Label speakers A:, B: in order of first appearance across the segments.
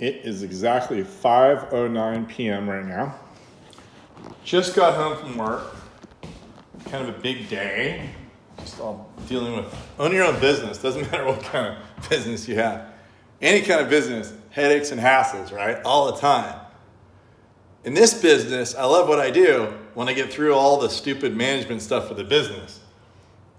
A: It is exactly 5:09 p.m. right now. Just got home from work. Kind of a big day. Just all dealing with owning your own business. Doesn't matter what kind of business you have. Any kind of business, headaches and hassles, right? All the time. In this business, I love what I do when I get through all the stupid management stuff for the business.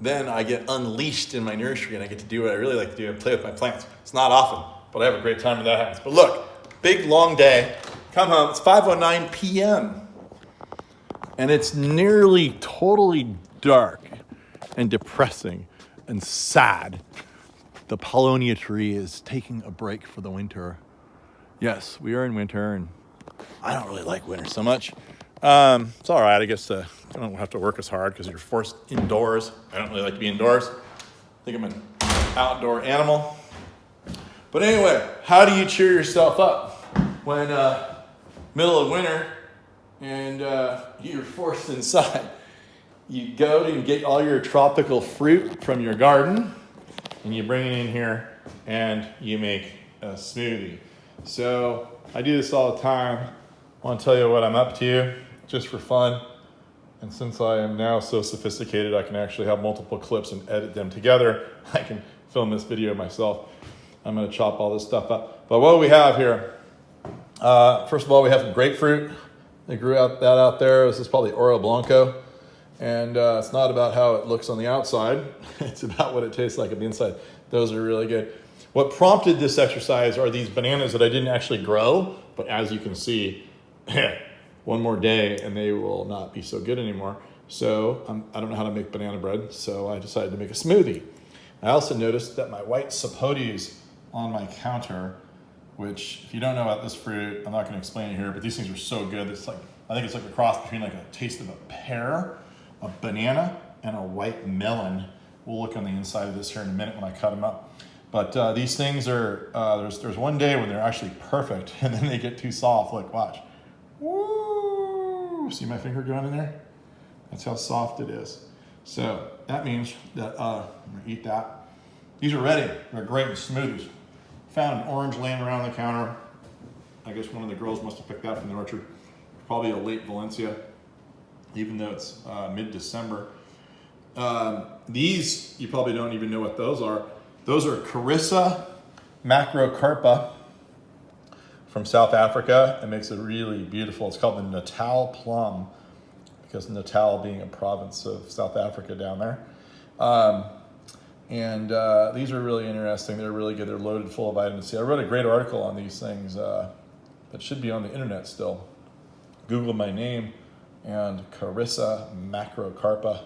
A: Then I get unleashed in my nursery and I get to do what I really like to do and play with my plants. It's not often, but I have a great time when that happens. But look, big long day. Come home, it's 5:09 p.m. And it's nearly totally dark and depressing and sad. The Paulownia tree is taking a break for the winter. Yes, we are in winter, and I don't really like winter so much. It's all right, I guess. I don't have to work as hard because you're forced indoors. I don't really like to be indoors. I think I'm an outdoor animal. But anyway, how do you cheer yourself up when middle of winter and you're forced inside? You go to get all your tropical fruit from your garden, and you bring it in here, and you make a smoothie. So I do this all the time. I want to tell you what I'm up to, just for fun. And since I am now so sophisticated, I can actually have multiple clips and edit them together. I can film this video myself. I'm going to chop all this stuff up. But what do we have here? First of all, we have some grapefruit. They grew out there. This is probably Oro Blanco. And it's not about how it looks on the outside. It's about what it tastes like on the inside. Those are really good. What prompted this exercise are these bananas that I didn't actually grow. But as you can see, one more day and they will not be so good anymore. So I don't know how to make banana bread. So I decided to make a smoothie. I also noticed that my white Sapotes on my counter, which if you don't know about this fruit, I'm not going to explain it here, but these things are so good. It's like, I think it's like a cross between like a taste of a pear, a banana, and a white melon. We'll look on the inside of this here in a minute when I cut them up. But these things are, there's one day when they're actually perfect, and then they get too soft. Look, watch. Woo! See my finger going in there? That's how soft it is. So that means that I'm gonna eat that. These are ready. They're great in smoothies. Found an orange laying around the counter. I guess one of the girls must have picked that from the orchard. Probably a late Valencia, even though it's mid-December. These, you probably don't even know what those are. Those are Karissa macrocarpa from South Africa. It makes it really beautiful. It's called the Natal plum, because Natal being a province of South Africa down there. These are really interesting. They're really good. They're loaded full of vitamin C. I wrote a great article on these things that should be on the internet still. Google my name and Karissa macrocarpa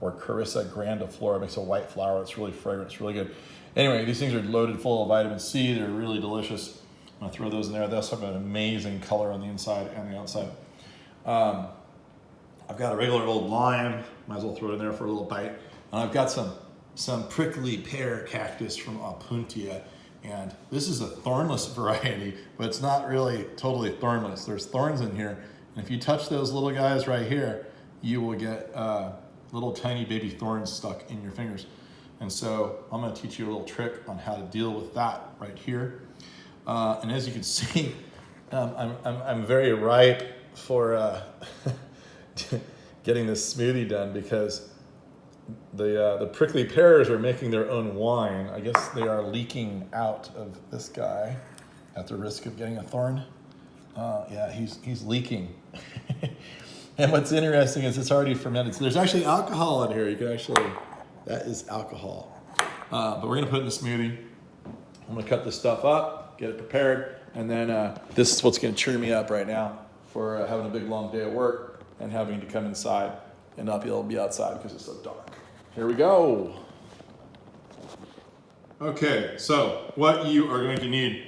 A: or Karissa grandiflora. It makes a white flower. It's really fragrant. It's really good. Anyway, these things are loaded full of vitamin C. They're really delicious. I'm going to throw those in there. They also have an amazing color on the inside and the outside. I've got a regular old lime. Might as well throw it in there for a little bite. And I've got some prickly pear cactus from Opuntia. And this is a thornless variety, but it's not really totally thornless. There's thorns in here. And if you touch those little guys right here, you will get little tiny baby thorns stuck in your fingers. And so I'm going to teach you a little trick on how to deal with that right here. And as you can see, I'm very ripe for getting this smoothie done because the prickly pears are making their own wine. I guess they are leaking out of this guy at the risk of getting a thorn. Yeah, he's leaking. And what's interesting is it's already fermented. So there's actually alcohol in here. You can actually, that is alcohol. But we're gonna put it in the smoothie. I'm gonna cut this stuff up, get it prepared, and then this is what's gonna cheer me up right now for having a big long day at work and having to come inside and not be able to be outside because it's so dark. Here we go. Okay, so what you are going to need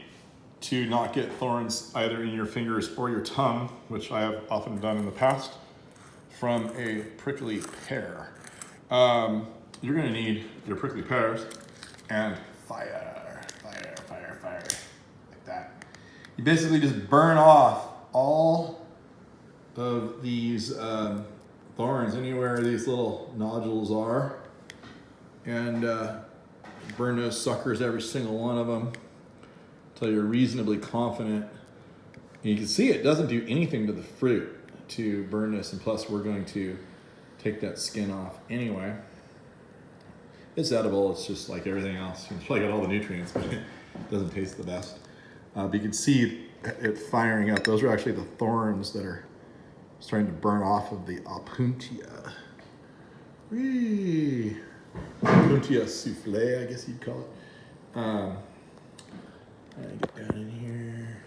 A: to not get thorns either in your fingers or your tongue, which I have often done in the past, from a prickly pear. You're gonna need your prickly pears and fire, like that. You basically just burn off all of these thorns, anywhere these little nodules are, and burn those suckers, every single one of them, until you're reasonably confident. You can see it doesn't do anything to the fruit to burn this, and plus we're going to take that skin off anyway. It's edible, it's just like everything else. You can probably get all the nutrients, but it doesn't taste the best. But you can see it firing up. Those are actually the thorns that are starting to burn off of the Opuntia. Whee! Opuntia souffle, I guess you'd call it. I get down in here.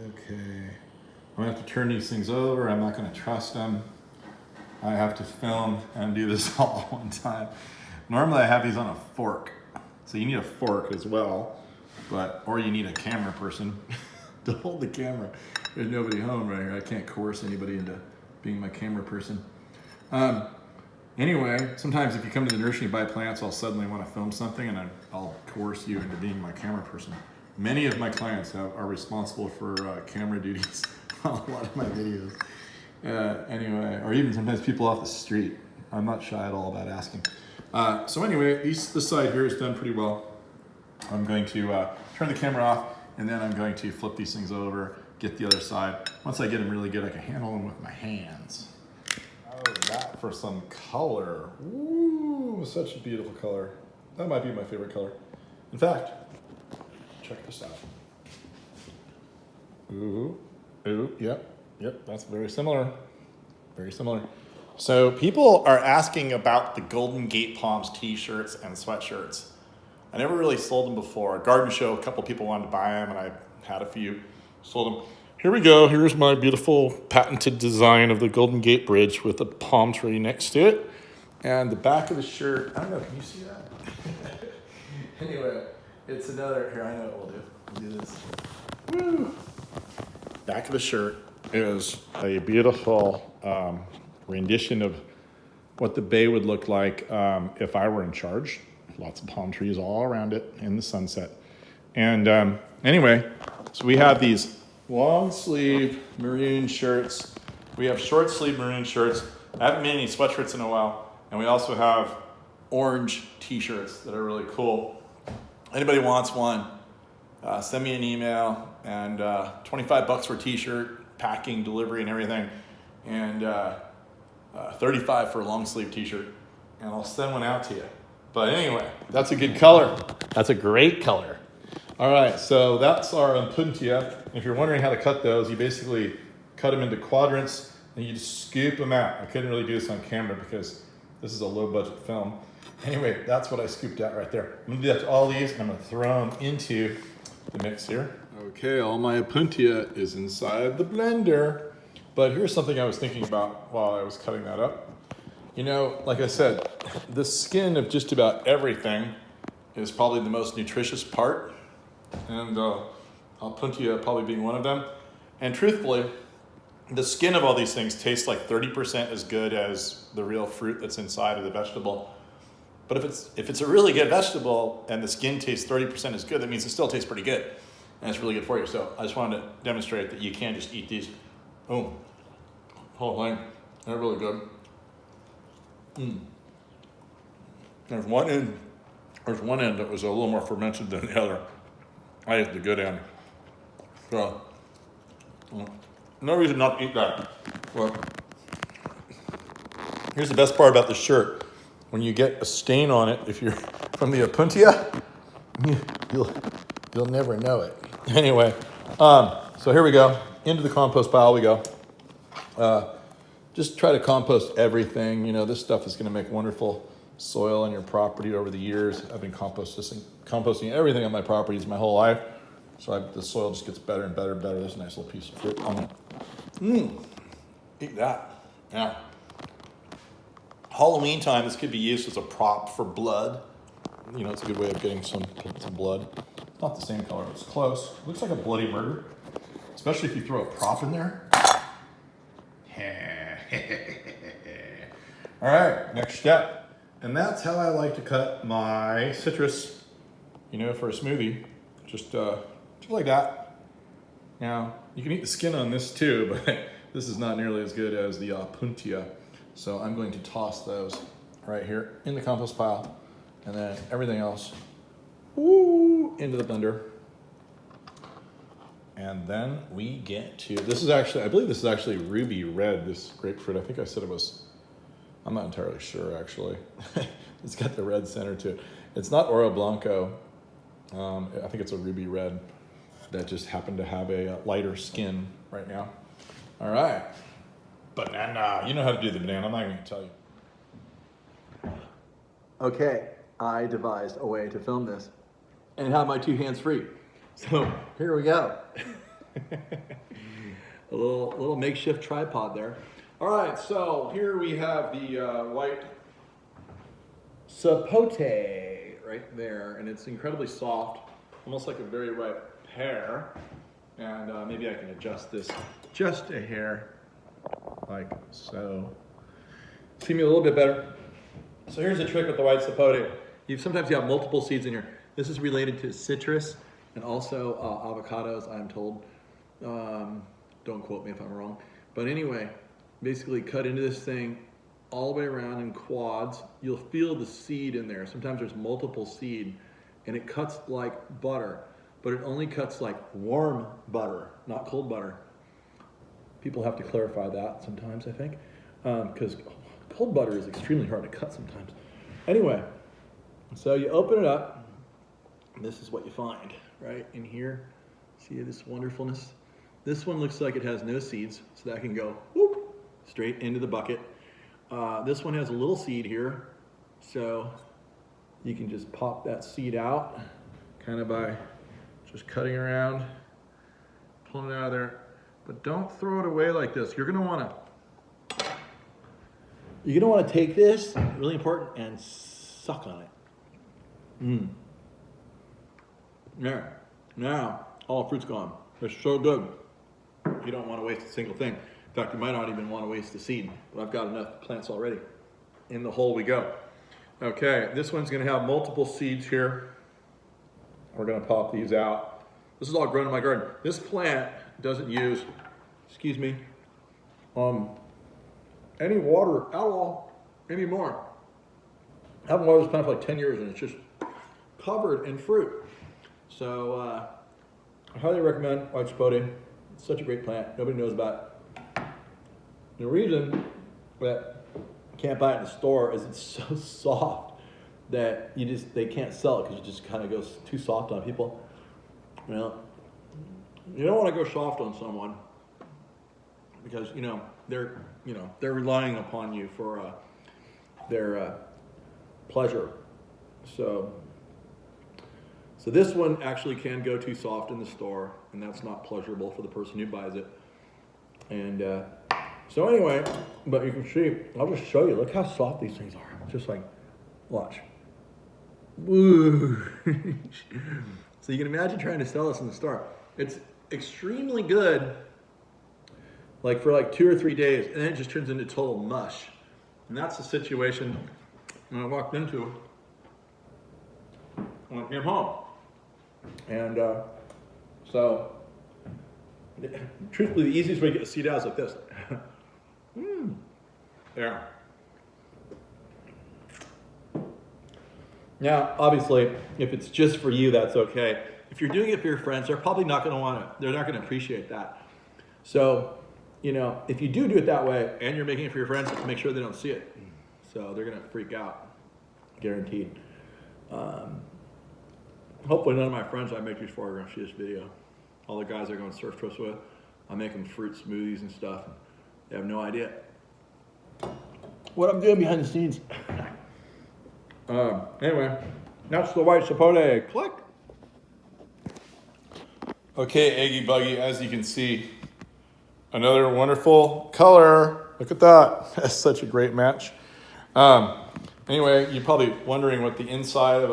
A: Okay. I'm gonna have to turn these things over. I'm not gonna trust them. I have to film and do this all at one time. Normally I have these on a fork. So you need a fork as well, or you need a camera person to hold the camera. There's nobody home right here. I can't coerce anybody into being my camera person. Anyway, sometimes if you come to the nursery and buy plants, I'll suddenly want to film something and I'll coerce you into being my camera person. Many of my clients are responsible for camera duties on a lot of my videos. Anyway, or even sometimes people off the street. I'm not shy at all about asking. So anyway, this side here is done pretty well. I'm going to turn the camera off, and then I'm going to flip these things over, get the other side. Once I get them really good, I can handle them with my hands. How's that for some color? Ooh, such a beautiful color. That might be my favorite color. In fact, check this out. Ooh, yep, that's very similar. Very similar. So people are asking about the Golden Gate Palms t-shirts and sweatshirts. I never really sold them before. Garden show, a couple people wanted to buy them, and I had a few. Sold them. Here we go. Here's my beautiful patented design of the Golden Gate Bridge with a palm tree next to it. And the back of the shirt, I don't know, can you see that? Anyway, it's another, here, I know what we'll do. We'll do this. Woo! Back of the shirt is a beautiful rendition of what the bay would look like if I were in charge. Lots of palm trees all around it in the sunset. And anyway, so we have these long sleeve maroon shirts. We have short sleeve maroon shirts. I haven't made any sweatshirts in a while. And we also have orange t-shirts that are really cool. Anybody wants one, send me an email, and $25 for a t-shirt, packing, delivery, and everything. And $35 for a long sleeve t-shirt. And I'll send one out to you. But anyway, that's a good color. That's a great color. All right, so that's our Opuntia. If you're wondering how to cut those, you basically cut them into quadrants and you just scoop them out. I couldn't really do this on camera because this is a low budget film. Anyway, that's what I scooped out right there. I'm gonna do that to all these, and I'm gonna throw them into the mix here. Okay, all my Opuntia is inside the blender. But here's something I was thinking about while I was cutting that up. You know, like I said, the skin of just about everything is probably the most nutritious part, and Opuntia probably being one of them. And truthfully, the skin of all these things tastes like 30% as good as the real fruit that's inside of the vegetable. But if it's a really good vegetable and the skin tastes 30% as good, that means it still tastes pretty good, and it's really good for you. So I just wanted to demonstrate that you can't just eat these. Oh, whole thing, they're really good. There's one end that was a little more fermented than the other. I ate the good end. So, no reason not to eat that. Well, here's the best part about the shirt. When you get a stain on it, if you're from the Opuntia, you'll never know it. Anyway, so here we go. Into the compost pile we go. Just try to compost everything. You know, this stuff is going to make wonderful soil on your property over the years. I've been composting everything on my properties my whole life. So the soil just gets better and better and better. There's a nice little piece of fruit on it. Eat that. Yeah. Halloween time, this could be used as a prop for blood. You know, it's a good way of getting some blood. Not the same color, it's close. Looks like a bloody murder, especially if you throw a prop in there. All right, next step. And that's how I like to cut my citrus, you know, for a smoothie. Just like that. Now, you can eat the skin on this too, but this is not nearly as good as the Opuntia. So I'm going to toss those right here in the compost pile. And then everything else, into the blender. And then we get to, this is actually, I believe this is actually ruby red, this grapefruit. I think I said it was, I'm not entirely sure actually. It's got the red center to it. It's not Oro Blanco. I think it's a ruby red that just happened to have a lighter skin right now. All right. Banana. You know how to do the banana. I'm not even going to tell you. Okay. I devised a way to film this and have my 2 hands free. So here we go. a little makeshift tripod there. All right. So here we have the white Sapote right there. And it's incredibly soft, almost like a very ripe pear. And maybe I can adjust this just a hair. Like so. See me a little bit better. So here's the trick with the white Sapote. Sometimes you have multiple seeds in here. This is related to citrus and also avocados, I'm told. Don't quote me if I'm wrong. But anyway, basically cut into this thing all the way around in quads. You'll feel the seed in there. Sometimes there's multiple seed and it cuts like butter, but it only cuts like warm butter, not cold butter. People have to clarify that sometimes, I think, because cold butter is extremely hard to cut sometimes. Anyway, so you open it up, and this is what you find right in here. See this wonderfulness? This one looks like it has no seeds, so that can go whoop, straight into the bucket. This one has a little seed here, so you can just pop that seed out, kind of by just cutting around, pulling it out of there. But don't throw it away like this. You're gonna wanna take this, really important, and suck on it. There. Now, all the fruit's gone. It's so good. You don't want to waste a single thing. In fact, you might not even want to waste the seed, but I've got enough plants already. In the hole we go. Okay, this one's gonna have multiple seeds here. We're gonna pop these out. This is all grown in my garden. This plant doesn't use, excuse me, any water at all anymore. I haven't watered this plant for like 10 years and it's just covered in fruit. So I highly recommend white Sapote. It's such a great plant. Nobody knows about it. The reason that you can't buy it in the store is it's so soft that they can't sell it because it just kind of goes too soft on people. Well, you don't want to go soft on someone because they're relying upon you for their pleasure. So this one actually can go too soft in the store, and that's not pleasurable for the person who buys it. And so anyway, but you can see, I'll just show you. Look how soft these things are. Just like, watch. Woo! So you can imagine trying to sell this in the store. It's extremely good, like for like 2 or 3 days, and then it just turns into total mush. And that's the situation I walked into when I came home. And so, truthfully, the easiest way to get the seed out is like this. There. Now, obviously, if it's just for you, that's okay. If you're doing it for your friends, they're probably not going to want it. They're not going to appreciate that. So, if you do it that way and you're making it for your friends, make sure they don't see it. So they're going to freak out, guaranteed. Hopefully none of my friends I make these for are going to see this video. All the guys I go on surf trips with, I make them fruit smoothies and stuff. They have no idea what I'm doing behind the scenes. Anyway, that's the white Sapote. Click. Okay, Eggy Buggy, as you can see, another wonderful color. Look at that. That's such a great match. Anyway, you're probably wondering what the inside of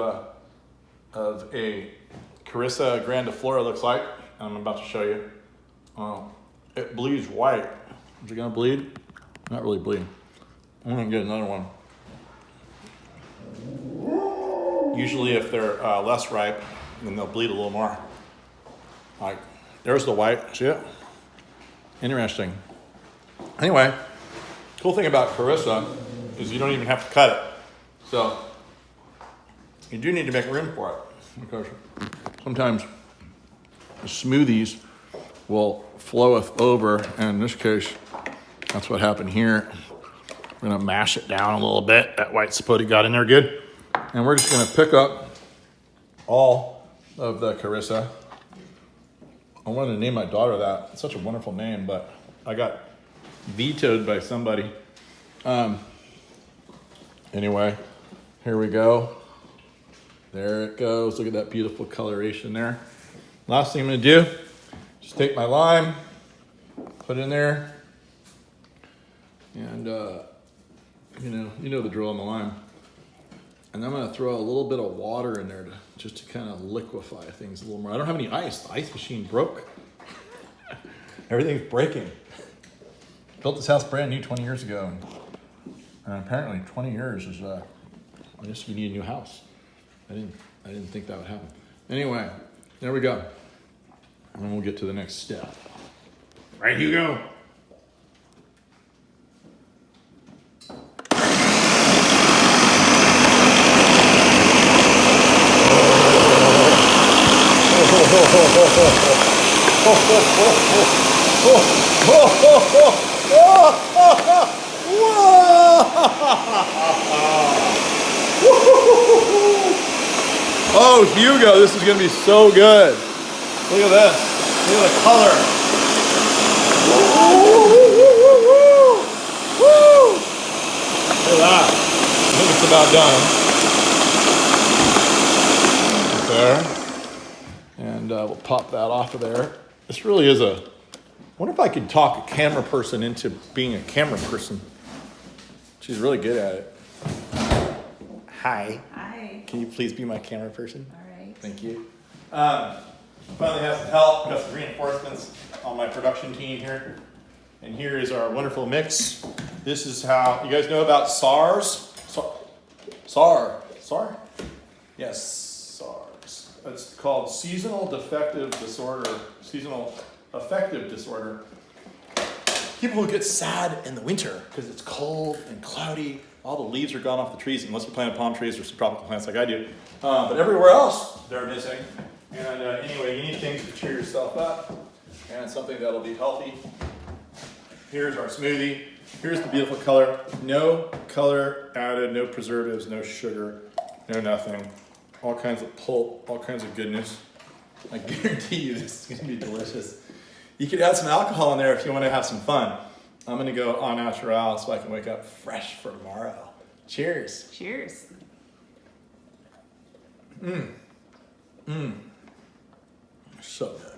A: a Karissa grandiflora looks like. I'm about to show you. It bleeds white. Is it gonna bleed? Not really bleeding. I'm gonna get another one. Usually if they're less ripe, then they'll bleed a little more. Like, there's the white, see it? Interesting. Anyway, cool thing about Karissa is you don't even have to cut it. So, you do need to make room for it because sometimes the smoothies will floweth over, and in this case, that's what happened here. We're gonna mash it down a little bit. That white Sapote got in there good. And we're just gonna pick up all of the Karissa. I wanted to name my daughter that. It's such a wonderful name, but I got vetoed by somebody. Anyway, here we go. There it goes. Look at that beautiful coloration there. Last thing I'm gonna do, just take my lime, put it in there, and you know the drill on the lime. And I'm gonna throw a little bit of water in there just to kind of liquefy things a little more. I don't have any ice. The ice machine broke. Everything's breaking. Built this house brand new 20 years ago. And apparently 20 years is, I guess you need a new house. I didn't think that would happen. Anyway, there we go. And then we'll get to the next step. Right, Hugo? Oh, Hugo, this is gonna be so good. Look at this. Look at the color. Look at that. I think it's about done. There. And we'll pop that off of there. This really is I wonder if I could talk a camera person into being a camera person. She's really good at it. Hi.
B: Hi.
A: Can you please be my camera person?
B: All right.
A: Thank you. Finally have some help. Got some reinforcements on my production team here. And here is our wonderful mix. This is how, you guys know about SARS? SAR? Yes, SARS. It's called seasonal affective disorder. People who get sad in the winter because it's cold and cloudy. All the leaves are gone off the trees, unless you plant palm trees or some tropical plants like I do. But everywhere else, they're missing. And anyway, you need things to cheer yourself up. And something that'll be healthy. Here's our smoothie. Here's the beautiful color. No color added, no preservatives, no sugar, no nothing. All kinds of pulp, all kinds of goodness. I guarantee you this is gonna be delicious. You could add some alcohol in there if you want to have some fun. I'm gonna go au naturel so I can wake up fresh for tomorrow. Cheers.
B: Cheers.
A: So good.